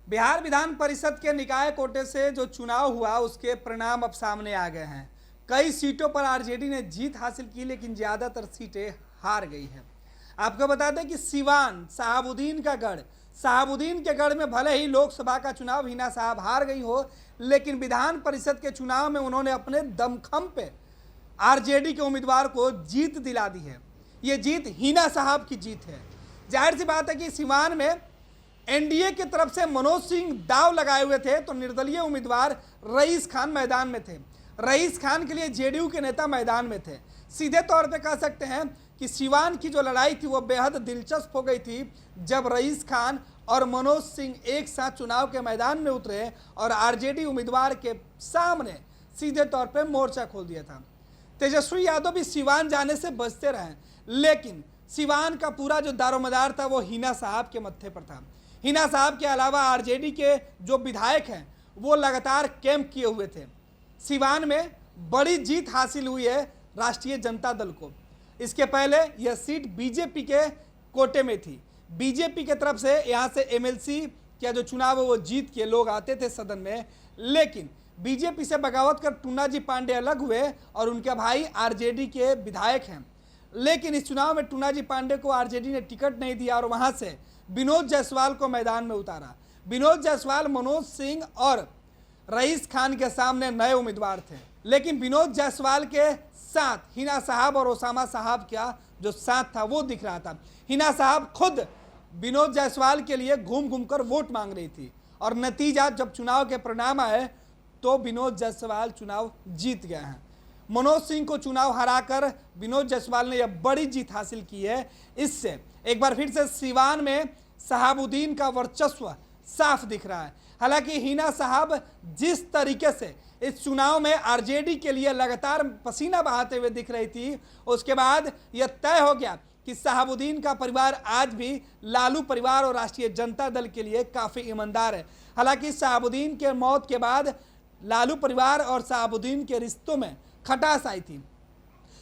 बिहार विधान परिषद के निकाय कोटे से जो चुनाव हुआ उसके परिणाम अब सामने आ गए हैं। कई सीटों पर आरजेडी ने जीत हासिल की, लेकिन ज़्यादातर सीटें हार गई हैं। आपको बता दें कि सिवान शहाबुद्दीन का गढ़, शहाबुद्दीन के गढ़ में भले ही लोकसभा का चुनाव हिना साहब हार गई हो, लेकिन विधान परिषद के चुनाव में उन्होंने अपने दमखम पे आरजेडी के उम्मीदवार को जीत दिला दी है। ये जीत हिना साहब की जीत है। जाहिर सी बात है कि सिवान में एनडीए की तरफ से मनोज सिंह दाव लगाए हुए थे, तो निर्दलीय उम्मीदवार रईस खान मैदान में थे। रईस खान के लिए जेडीयू के नेता मैदान में थे। सीधे तौर पे कह सकते हैं कि सिवान की जो लड़ाई थी वो बेहद दिलचस्प हो गई थी जब रईस खान और मनोज सिंह एक साथ चुनाव के मैदान में उतरे और आरजेडी उम्मीदवार के सामने सीधे तौर पे मोर्चा खोल दिया था। तेजस्वी यादव भी सिवान जाने से बचते रहे, लेकिन सिवान का पूरा जो दारोमदार था वो हिना साहब के मत्थे पर था। हिना साहब के अलावा आरजेडी के जो विधायक हैं वो लगातार कैंप किए हुए थे। सिवान में बड़ी जीत हासिल हुई है राष्ट्रीय जनता दल को। इसके पहले यह सीट बीजेपी के कोटे में थी। बीजेपी के तरफ से यहाँ से एमएलसी का जो चुनाव है वो जीत के लोग आते थे सदन में, लेकिन बीजेपी से बगावत कर टूना जी पांडे अलग हुए और उनके भाई आरजेडी के विधायक हैं। लेकिन इस चुनाव में टूना जी पांडे को आरजेडी ने टिकट नहीं दिया और वहाँ से विनोद जायसवाल को मैदान में उतारा। विनोद जायसवाल मनोज सिंह और रईस खान के सामने नए उम्मीदवार थे, लेकिन विनोद जायसवाल के साथ हिना साहब और ओसामा साहब का जो साथ था वो दिख रहा था। हिना साहब खुद विनोद जायसवाल के लिए घूम घूम कर वोट मांग रही थी और नतीजा जब चुनाव के परिणाम आए तो विनोद जायसवाल चुनाव जीत गए हैं। मनोज सिंह को चुनाव हराकर विनोद जायसवाल ने यह बड़ी जीत हासिल की है। इससे एक बार फिर से सिवान में शहाबुद्दीन का वर्चस्व साफ दिख रहा है। हालांकि हिना साहब जिस तरीके से इस चुनाव में आरजेडी के लिए लगातार पसीना बहाते हुए दिख रही थी, उसके बाद यह तय हो गया कि शहाबुद्दीन का परिवार आज भी लालू परिवार और राष्ट्रीय जनता दल के लिए काफ़ी ईमानदार है। हालांकि शहाबुद्दीन के मौत के बाद लालू परिवार और शहाबुद्दीन के रिश्तों में खटास आई थी।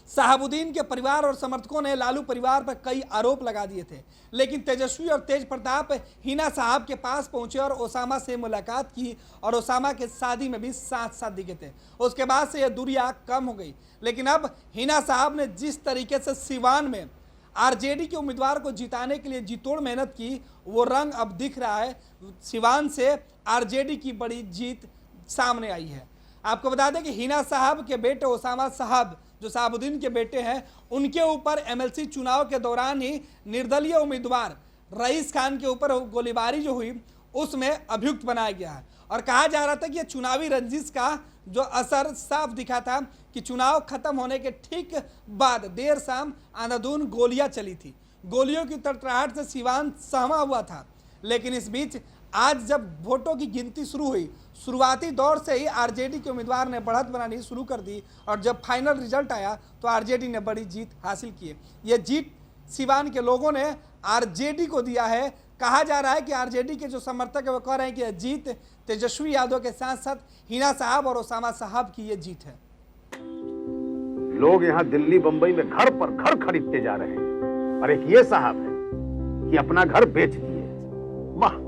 शहाबुद्दीन के परिवार और समर्थकों ने लालू परिवार पर कई आरोप लगा दिए थे, लेकिन तेजस्वी और तेज प्रताप हिना साहब के पास पहुंचे और ओसामा से मुलाकात की और ओसामा के शादी में भी साथ साथ दिखे थे। उसके बाद से यह दूरियां कम हो गई, लेकिन अब हिना साहब ने जिस तरीके से सिवान में आरजेडी के उम्मीदवार को जिताने के लिए जीतोड़ मेहनत की, वो रंग अब दिख रहा है। सिवान से आरजेडी की बड़ी जीत सामने आई है। आपको बता दें कि हिना साहब के बेटे ओसामा साहब जो शहाबुद्दीन के बेटे हैं, उनके ऊपर एमएलसी चुनाव के दौरान ही निर्दलीय उम्मीदवार रईस खान के ऊपर गोलीबारी जो हुई उसमें अभियुक्त बनाया गया है और कहा जा रहा था कि यह चुनावी रंजिश का जो असर साफ दिखा था कि चुनाव खत्म होने के ठीक बाद देर शाम अंधाधुंध गोलियां चली थी। गोलियों की तड़तड़ाहट से सिवान सहमा हुआ था, लेकिन इस बीच आज जब वोटों की गिनती शुरू हुई, शुरुआती दौर से ही आरजेडी के उम्मीदवार ने बढ़त बनानी शुरू कर दी और जब फाइनल रिजल्ट आया तो आरजेडी ने बड़ी जीत हासिल की है। यह जीत सिवान के लोगों ने आरजेडी को दिया है। कहा जा रहा है कि आरजेडी के जो समर्थक है वो कह रहे हैं कि यह जीत तेजस्वी यादव के साथ साथ हिना साहब और ओसामा साहब की ये जीत है। लोग यहाँ दिल्ली बंबई में घर पर घर खरीदते जा रहे हैं और एक ये साहब है कि अपना घर बेच दिए। वाह,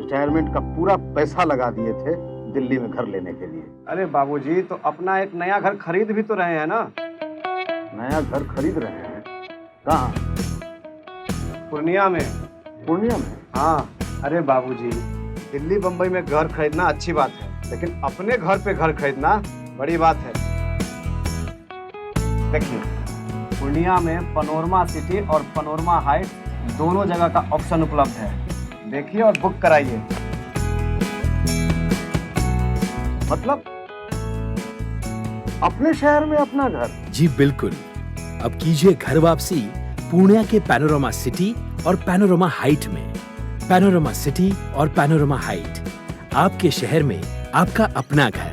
रिटायरमेंट का पूरा पैसा लगा दिए थे दिल्ली में घर लेने के लिए। अरे बाबूजी, तो अपना एक नया घर खरीद भी तो रहे हैं ना। नया घर खरीद रहे हैं? कहाँ? पूर्णिया में। पूर्णिया में? हाँ। अरे बाबूजी, दिल्ली बंबई में घर खरीदना अच्छी बात है, लेकिन अपने घर पे घर खरीदना बड़ी बात है। देखिए, पूर्णिया में पनोरमा सिटी और पनोरमा हाइट दोनों जगह का ऑप्शन उपलब्ध है। देखिए और बुक कराइए। मतलब अपने शहर में अपना घर? जी बिल्कुल। अब कीजिए घर वापसी पूर्णिया के पैनोरमा सिटी और पैनोरमा हाइट में। पैनोरमा सिटी और पैनोरमा हाइट, आपके शहर में आपका अपना घर।